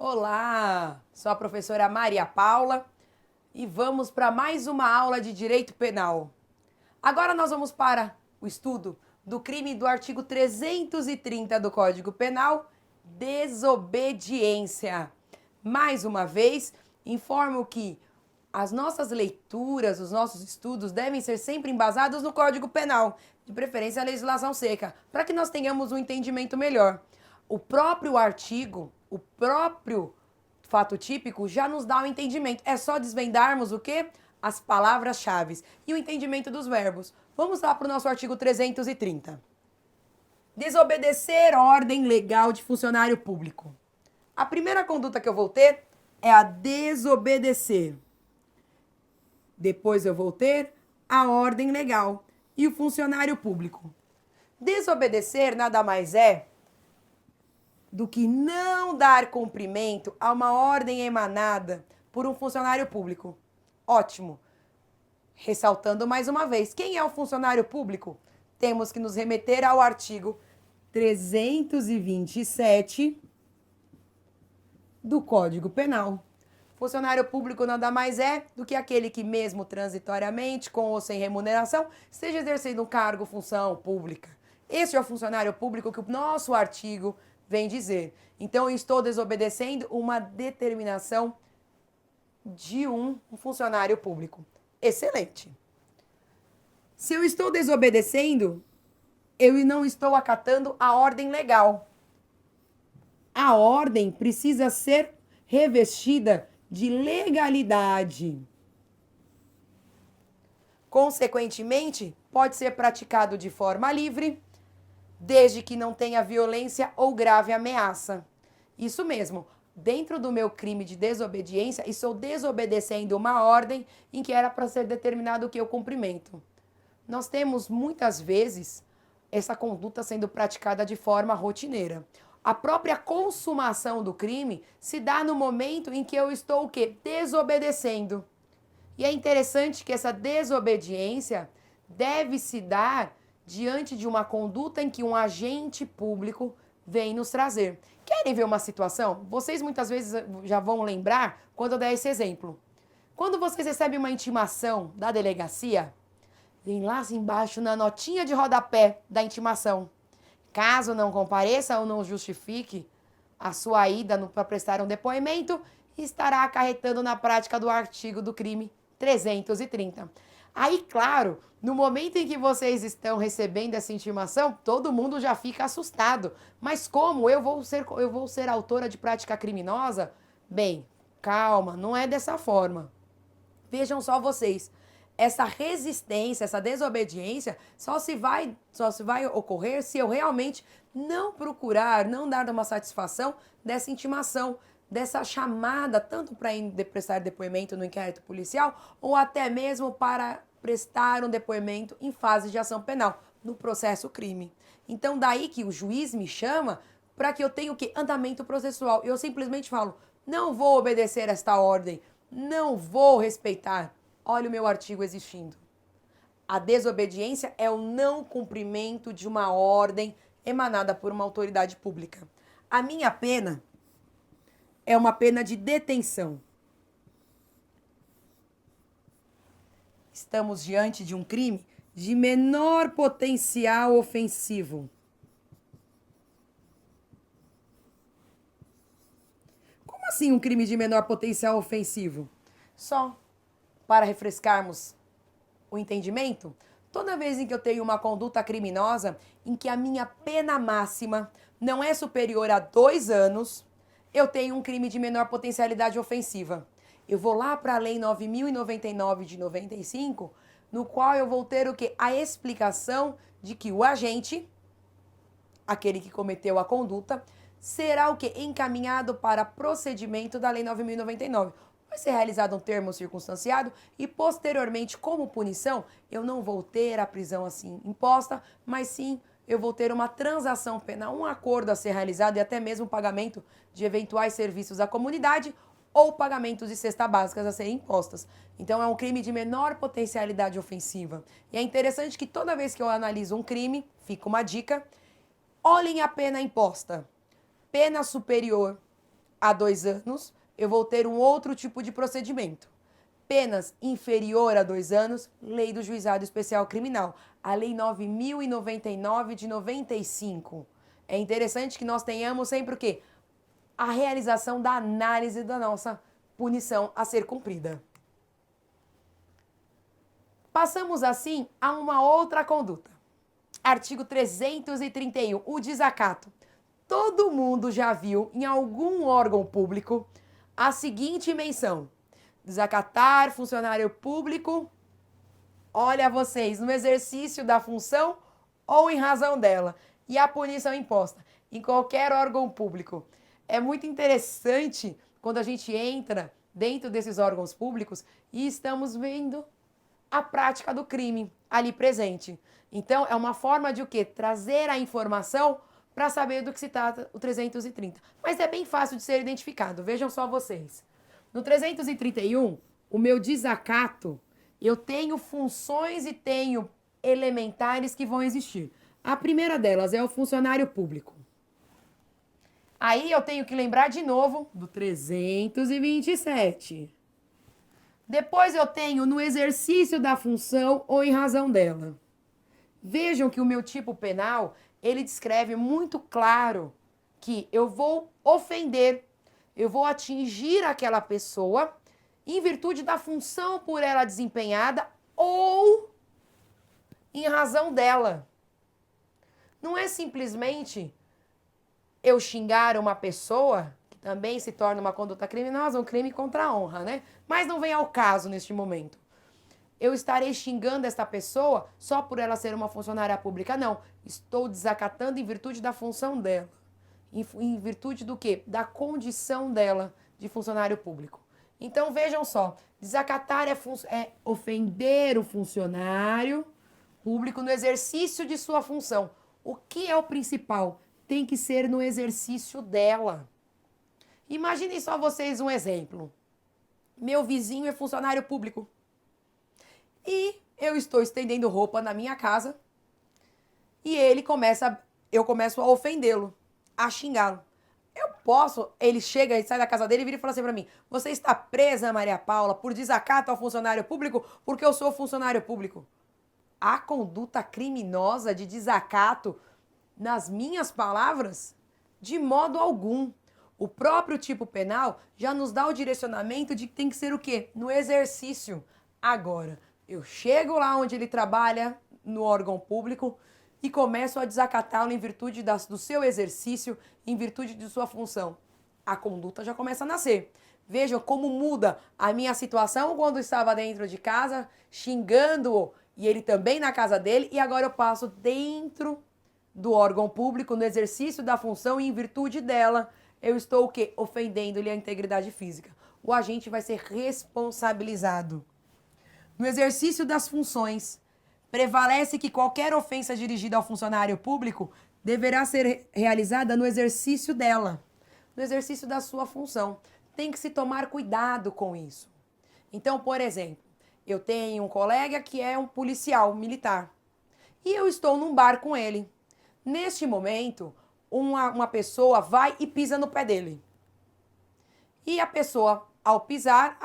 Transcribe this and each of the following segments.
Olá, sou a professora Maria Paula e vamos para mais uma aula de Direito Penal. Agora nós vamos para o estudo do crime do artigo 330 do Código Penal, desobediência. Mais uma vez, informo que as nossas leituras, os nossos estudos devem ser sempre embasados no Código Penal, de preferência a legislação seca, para que nós tenhamos um entendimento melhor. O próprio artigo, o próprio fato típico já nos dá um entendimento. É só desvendarmos o quê? As palavras-chave e o entendimento dos verbos. Vamos lá para o nosso artigo 330. Desobedecer ordem legal de funcionário público. A primeira conduta que eu vou ter é a desobedecer. Depois eu vou ter a ordem legal e o funcionário público. Desobedecer nada mais é do que não dar cumprimento a uma ordem emanada por um funcionário público. Ótimo. Ressaltando mais uma vez, quem é o funcionário público? Temos que nos remeter ao artigo 327 do Código Penal. Funcionário público nada mais é do que aquele que, mesmo transitoriamente, com ou sem remuneração, esteja exercendo um cargo, função pública. Esse é o funcionário público que o nosso artigo vem dizer. Então, eu estou desobedecendo uma determinação de um funcionário público. Excelente. Se eu estou desobedecendo, eu não estou acatando a ordem legal. A ordem precisa ser revestida de legalidade. Consequentemente, pode ser praticado de forma livre, desde que não tenha violência ou grave ameaça. Isso mesmo, dentro do meu crime de desobediência, estou desobedecendo uma ordem em que era para ser determinado o que eu cumprimento. Nós temos muitas vezes essa conduta sendo praticada de forma rotineira. A própria consumação do crime se dá no momento em que eu estou o quê? Desobedecendo. E é interessante que essa desobediência deve se dar diante de uma conduta em que um agente público vem nos trazer. Querem ver uma situação? Vocês muitas vezes já vão lembrar quando eu der esse exemplo. Quando vocês recebem uma intimação da delegacia, vem lá embaixo na notinha de rodapé da intimação. Caso não compareça ou não justifique a sua ida para prestar um depoimento, estará acarretando na prática do artigo do crime 330. Aí, claro, no momento em que vocês estão recebendo essa intimação, todo mundo já fica assustado. Mas como eu vou ser autora de prática criminosa? Bem, calma, não é dessa forma. Vejam só vocês, essa resistência, essa desobediência só se vai ocorrer se eu realmente não procurar, não dar uma satisfação dessa intimação, dessa chamada, tanto para prestar depoimento no inquérito policial ou até mesmo para prestar um depoimento em fase de ação penal, no processo crime. Então, daí que o juiz me chama para que eu tenha o quê? Andamento processual. Eu simplesmente falo, não vou obedecer esta ordem, não vou respeitar. Olha o meu artigo existindo. A desobediência é o não cumprimento de uma ordem emanada por uma autoridade pública. A minha pena é uma pena de detenção. Estamos diante de um crime de menor potencial ofensivo. Como assim um crime de menor potencial ofensivo? Só para refrescarmos o entendimento, toda vez em que eu tenho uma conduta criminosa em que a minha pena máxima não é superior a 2 anos, eu tenho um crime de menor potencialidade ofensiva. Eu vou lá para a Lei 9.099 de 95, no qual eu vou ter o quê? A explicação de que o agente, aquele que cometeu a conduta, será o quê? Encaminhado para procedimento da Lei 9.099. Vai ser realizado um termo circunstanciado e, posteriormente, como punição, eu não vou ter a prisão assim imposta, mas sim eu vou ter uma transação penal, um acordo a ser realizado e até mesmo o pagamento de eventuais serviços à comunidade ou pagamentos de cesta básicas a serem impostas. Então, é um crime de menor potencialidade ofensiva. E é interessante que toda vez que eu analiso um crime, fica uma dica, olhem a pena imposta. Pena superior a 2 anos, eu vou ter um outro tipo de procedimento. Penas inferior a 2 anos, Lei do Juizado Especial Criminal, a Lei 9.099 de 95. É interessante que nós tenhamos sempre o quê? A realização da análise da nossa punição a ser cumprida. Passamos assim a uma outra conduta. Artigo 331, o desacato. Todo mundo já viu em algum órgão público a seguinte menção: desacatar funcionário público, olha vocês, no exercício da função ou em razão dela, e a punição imposta em qualquer órgão público. É muito interessante quando a gente entra dentro desses órgãos públicos e estamos vendo a prática do crime ali presente. Então, é uma forma de o quê? Trazer a informação para saber do que se trata o 330. Mas é bem fácil de ser identificado, vejam só vocês. No 331, o meu desacato, eu tenho funções e tenho elementares que vão existir. A primeira delas é o funcionário público. Aí eu tenho que lembrar de novo do 327. Depois eu tenho no exercício da função ou em razão dela. Vejam que o meu tipo penal, ele descreve muito claro que eu vou ofender, eu vou atingir aquela pessoa em virtude da função por ela desempenhada ou em razão dela. Não é simplesmente eu xingar uma pessoa, que também se torna uma conduta criminosa, um crime contra a honra, né? Mas não vem ao caso neste momento. Eu estarei xingando esta pessoa só por ela ser uma funcionária pública? Não. Estou desacatando em virtude da função dela. Em virtude do quê? Da condição dela de funcionário público. Então, vejam só. Desacatar é ofender o funcionário público no exercício de sua função. O que é o principal? Tem que ser no exercício dela. Imaginem só vocês um exemplo. Meu vizinho é funcionário público. E eu estou estendendo roupa na minha casa e eu começo a ofendê-lo, a xingá-lo. Ele chega e sai da casa dele e vira e fala assim pra mim: você está presa, Maria Paula, por desacato ao funcionário público porque eu sou funcionário público. A conduta criminosa de desacato, nas minhas palavras, de modo algum. O próprio tipo penal já nos dá o direcionamento de que tem que ser o quê? No exercício. Agora, eu chego lá onde ele trabalha, no órgão público, e começo a desacatá-lo em virtude do seu exercício, em virtude de sua função. A conduta já começa a nascer. Vejam como muda a minha situação quando estava dentro de casa, xingando-o, e ele também na casa dele, e agora eu passo dentro do órgão público, no exercício da função, e em virtude dela, eu estou o quê? Ofendendo-lhe a integridade física. O agente vai ser responsabilizado. No exercício das funções, prevalece que qualquer ofensa dirigida ao funcionário público deverá ser realizada no exercício dela, no exercício da sua função. Tem que se tomar cuidado com isso. Então, por exemplo, eu tenho um colega que é um policial militar e eu estou num bar com ele. Neste momento, uma pessoa vai e pisa no pé dele. E a pessoa, ao pisar,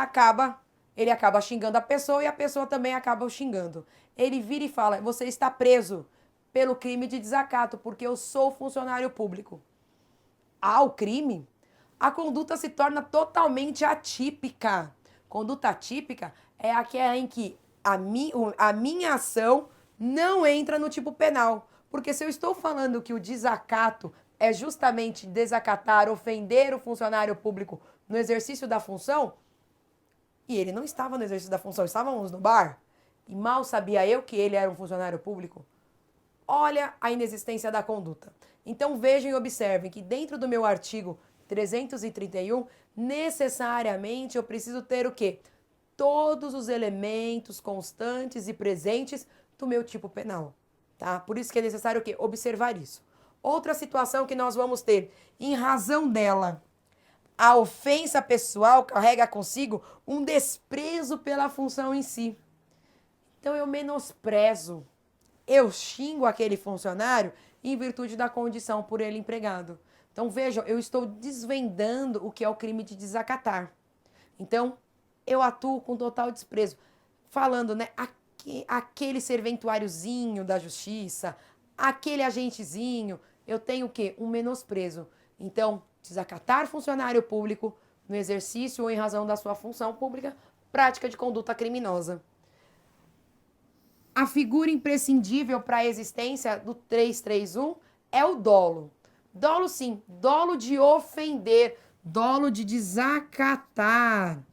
ele acaba xingando a pessoa e a pessoa também acaba o xingando. Ele vira e fala: você está preso pelo crime de desacato, porque eu sou funcionário público. Ao crime, a conduta se torna totalmente atípica. Conduta atípica é aquela em que a minha ação não entra no tipo penal. Porque se eu estou falando que o desacato é justamente desacatar, ofender o funcionário público no exercício da função, e ele não estava no exercício da função, estávamos no bar, e mal sabia eu que ele era um funcionário público, olha a inexistência da conduta. Então vejam e observem que dentro do meu artigo 331, necessariamente eu preciso ter o quê? Todos os elementos constantes e presentes do meu tipo penal. Tá? Por isso que é necessário o quê? Observar isso. Outra situação que nós vamos ter, em razão dela, a ofensa pessoal carrega consigo um desprezo pela função em si. Então eu menosprezo, eu xingo aquele funcionário em virtude da condição por ele empregado. Então, vejam, eu estou desvendando o que é o crime de desacatar. Então, eu atuo com total desprezo. Falando, né, aquele serventuáriozinho da justiça, aquele agentezinho, eu tenho o quê? Um menosprezo. Então, desacatar funcionário público no exercício ou em razão da sua função pública, prática de conduta criminosa. A figura imprescindível para a existência do 331 é o dolo. Dolo, sim, dolo de ofender, dolo de desacatar.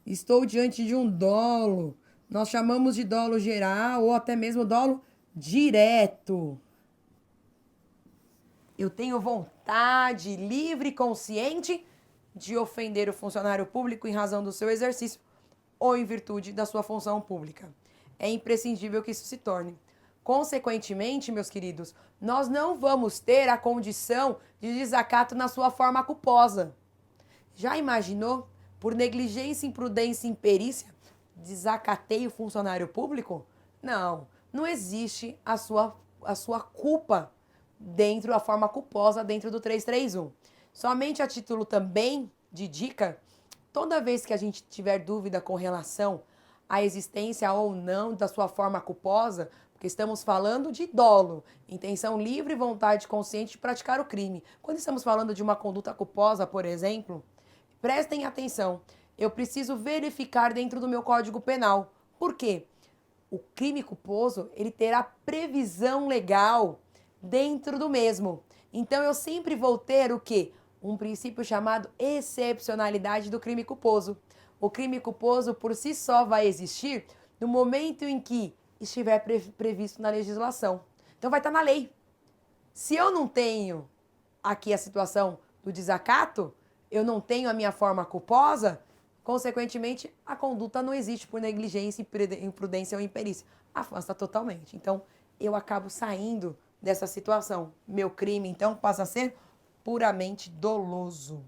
Estou diante de um dolo. Nós chamamos de dolo geral ou até mesmo dolo direto. Eu tenho vontade livre e consciente de ofender o funcionário público em razão do seu exercício ou em virtude da sua função pública. É imprescindível que isso se torne. Consequentemente, meus queridos, nós não vamos ter a condição de desacato na sua forma culposa. Já imaginou? Por negligência, imprudência e imperícia, desacatei o funcionário público? Não, não existe a sua culpa dentro da forma culposa dentro do 331. Somente a título também de dica, toda vez que a gente tiver dúvida com relação à existência ou não da sua forma culposa, porque estamos falando de dolo, intenção livre e vontade consciente de praticar o crime. Quando estamos falando de uma conduta culposa, por exemplo, prestem atenção, eu preciso verificar dentro do meu Código Penal. Por quê? O crime culposo, ele terá previsão legal dentro do mesmo. Então, eu sempre vou ter o quê? Um princípio chamado excepcionalidade do crime culposo. O crime culposo, por si só, vai existir no momento em que estiver previsto na legislação. Então, vai estar na lei. Se eu não tenho aqui a situação do desacato, eu não tenho a minha forma culposa, consequentemente, a conduta não existe por negligência, imprudência ou imperícia. Afasta totalmente. Então, eu acabo saindo dessa situação. Meu crime, então, passa a ser puramente doloso.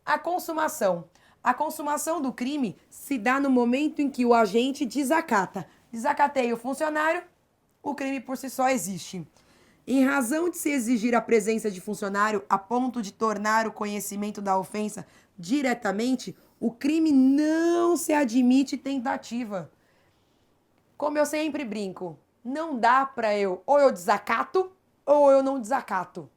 A consumação. A consumação do crime se dá no momento em que o agente desacata. Desacatei o funcionário, o crime por si só existe. Em razão de se exigir a presença de funcionário a ponto de tornar o conhecimento da ofensa diretamente, o crime não se admite tentativa. Como eu sempre brinco, não dá para ou eu desacato ou eu não desacato.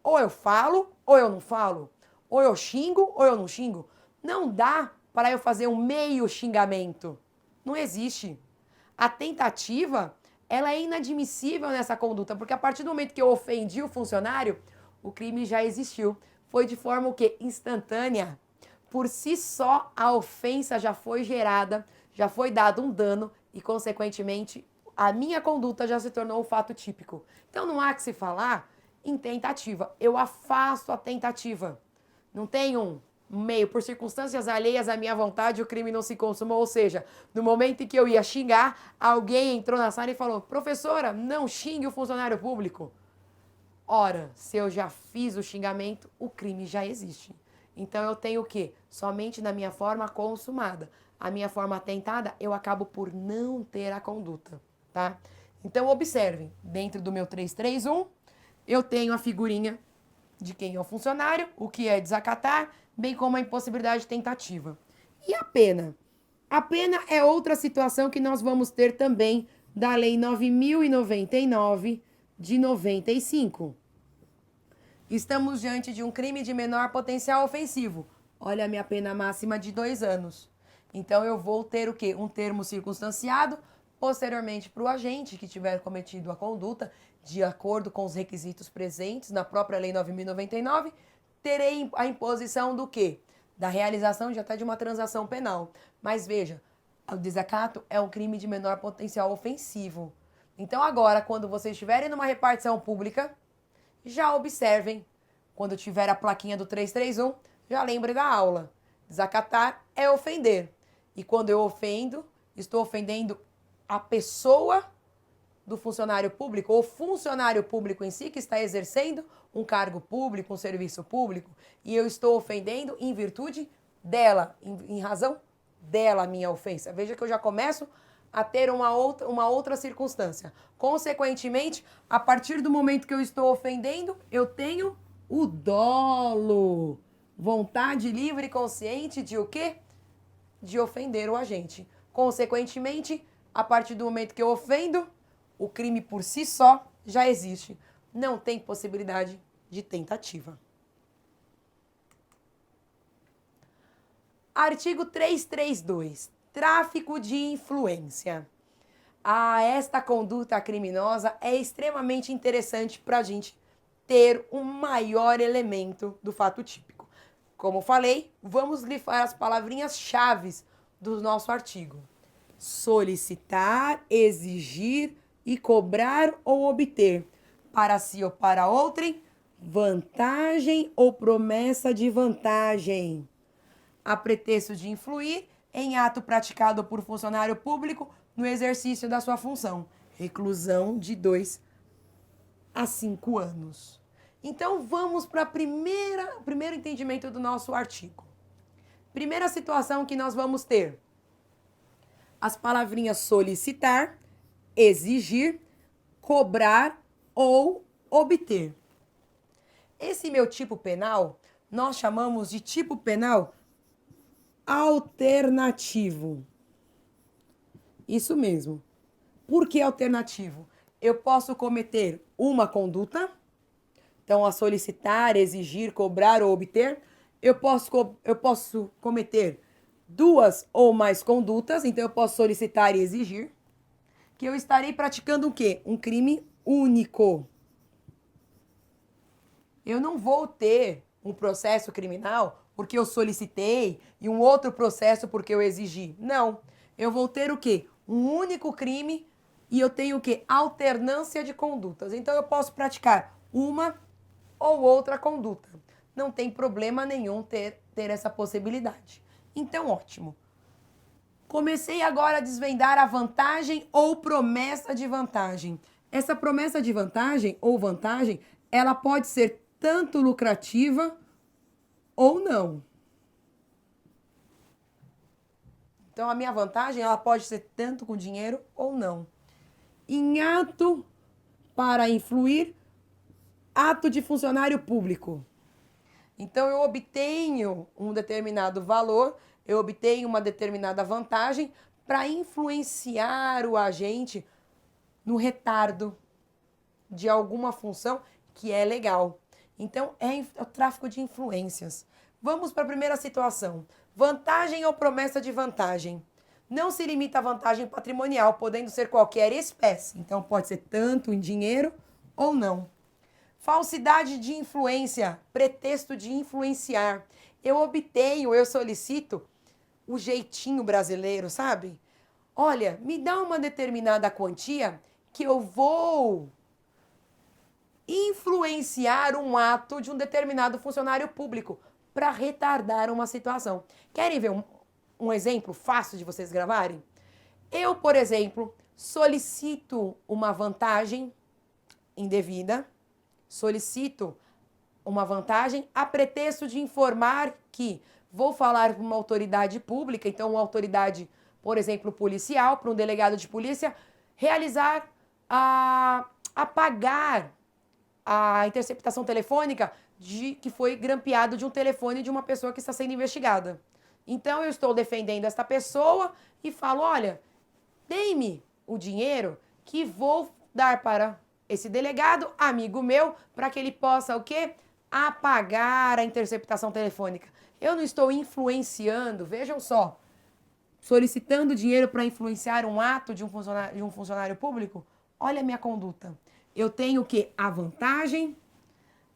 Ou eu falo ou eu não falo. Ou eu xingo ou eu não xingo. Não dá para eu fazer um meio xingamento. Não existe. A tentativa, ela é inadmissível nessa conduta, porque a partir do momento que eu ofendi o funcionário, o crime já existiu. Foi de forma o quê? Instantânea. Por si só, a ofensa já foi gerada, já foi dado um dano e, consequentemente, a minha conduta já se tornou um fato típico. Então, não há que se falar em tentativa. Eu afasto a tentativa. Não tem um meio, por circunstâncias alheias à minha vontade, o crime não se consumou. Ou seja, no momento em que eu ia xingar, alguém entrou na sala e falou: professora, não xingue o funcionário público. Ora, se eu já fiz o xingamento, o crime já existe. Então eu tenho o quê? Somente na minha forma consumada. A minha forma tentada, eu acabo por não ter a conduta, tá? Então observem, dentro do meu 331, eu tenho a figurinha de quem é o funcionário, o que é desacatar, bem como a impossibilidade de tentativa. E a pena? A pena é outra situação que nós vamos ter também da Lei 9.099 de 95. Estamos diante de um crime de menor potencial ofensivo. Olha a minha pena máxima de 2 anos. Então eu vou ter o quê? Um termo circunstanciado, posteriormente para o agente que tiver cometido a conduta, de acordo com os requisitos presentes na própria Lei 9.099, terei a imposição do quê? Da realização de até de uma transação penal. Mas veja, o desacato é um crime de menor potencial ofensivo. Então agora, quando vocês estiverem numa repartição pública, já observem, quando tiver a plaquinha do 331, já lembre da aula. Desacatar é ofender. E quando eu ofendo, estou ofendendo a pessoa do funcionário público, ou funcionário público em si, que está exercendo um cargo público, um serviço público, e eu estou ofendendo em virtude dela, em razão dela a minha ofensa. Veja que eu já começo a ter uma outra circunstância. Consequentemente, a partir do momento que eu estou ofendendo, eu tenho o dolo. Vontade livre e consciente de o quê? De ofender o agente. Consequentemente, a partir do momento que eu ofendo, o crime por si só já existe. Não tem possibilidade de tentativa. Artigo 332. Tráfico de influência. Esta conduta criminosa é extremamente interessante para a gente ter um maior elemento do fato típico. Como falei, vamos grifar as palavrinhas-chave do nosso artigo. Solicitar, exigir e cobrar ou obter, para si ou para outrem, vantagem ou promessa de vantagem, a pretexto de influir em ato praticado por funcionário público no exercício da sua função. Reclusão de 2 a 5 anos. Então, vamos para o primeiro entendimento do nosso artigo. Primeira situação que nós vamos ter. As palavrinhas solicitar, exigir, cobrar ou obter. Esse meu tipo penal, nós chamamos de tipo penal alternativo. Isso mesmo. Por que alternativo? Eu posso cometer uma conduta, então a solicitar, exigir, cobrar ou obter. Eu posso cometer 2 ou mais condutas, então eu posso solicitar e exigir, que eu estarei praticando o quê? Um crime único. Eu não vou ter um processo criminal porque eu solicitei e um outro processo porque eu exigi. Não. Eu vou ter o quê? Um único crime e eu tenho o quê? Alternância de condutas. Então eu posso praticar uma ou outra conduta. Não tem problema nenhum ter essa possibilidade. Então, ótimo. Comecei agora a desvendar a vantagem ou promessa de vantagem. Essa promessa de vantagem ou vantagem, ela pode ser tanto lucrativa ou não. Então, a minha vantagem, ela pode ser tanto com dinheiro ou não. Em ato para influir, ato de funcionário público. Então, eu obtenho um determinado valor, eu obtenho uma determinada vantagem para influenciar o agente no retardo de alguma função que é legal. Então, é o tráfico de influências. Vamos para a primeira situação. Vantagem ou promessa de vantagem. Não se limita à vantagem patrimonial, podendo ser qualquer espécie. Então, pode ser tanto em dinheiro ou não. Falsidade de influência, pretexto de influenciar. Eu solicito o jeitinho brasileiro, sabe? Olha, me dá uma determinada quantia que eu vou influenciar um ato de um determinado funcionário público para retardar uma situação. Querem ver um exemplo fácil de vocês gravarem? Eu, por exemplo, solicito uma vantagem indevida, solicito uma vantagem a pretexto de informar que vou falar para uma autoridade pública, então uma autoridade, por exemplo, policial, para um delegado de polícia, realizar, apagar a interceptação telefônica que foi grampeado de um telefone de uma pessoa que está sendo investigada. Então, eu estou defendendo esta pessoa e falo, olha, dê-me o dinheiro que vou dar para esse delegado, amigo meu, para que ele possa o quê? Apagar a interceptação telefônica. Eu não estou influenciando, vejam só, solicitando dinheiro para influenciar um ato de um funcionário público. Olha a minha conduta. Eu tenho o quê? A vantagem,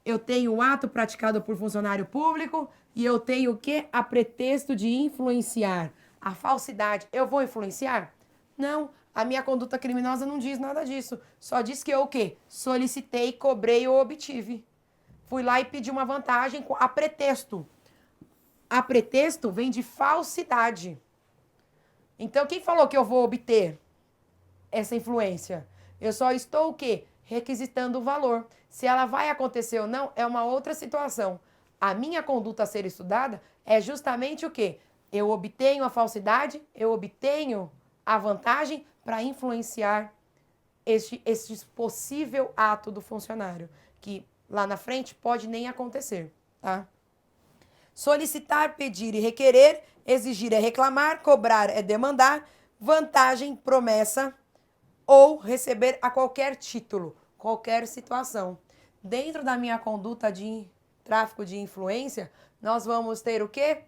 eu tenho o ato praticado por funcionário público e eu tenho o quê? A pretexto de influenciar. A falsidade. Eu vou influenciar? Não. A minha conduta criminosa não diz nada disso. Só diz que eu o quê? Solicitei, cobrei ou obtive. Fui lá e pedi uma vantagem a pretexto. A pretexto vem de falsidade. Então, quem falou que eu vou obter essa influência? Eu só estou o quê? Requisitando o valor. Se ela vai acontecer ou não, é uma outra situação. A minha conduta a ser estudada é justamente o quê? Eu obtenho a falsidade, eu obtenho a vantagem para influenciar este possível ato do funcionário, que lá na frente pode nem acontecer, tá? Solicitar, pedir e requerer, exigir é reclamar, cobrar é demandar, vantagem, promessa ou receber a qualquer título, qualquer situação. Dentro da minha conduta de tráfico de influência, nós vamos ter o quê?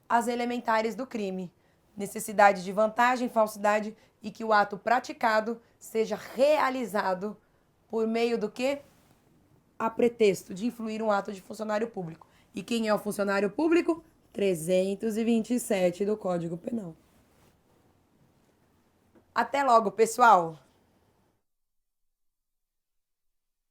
As elementares do crime. Necessidade de vantagem, falsidade e que o ato praticado seja realizado por meio do quê? A pretexto de influir um ato de funcionário público. E quem é o funcionário público? 327 do Código Penal. Até logo, pessoal!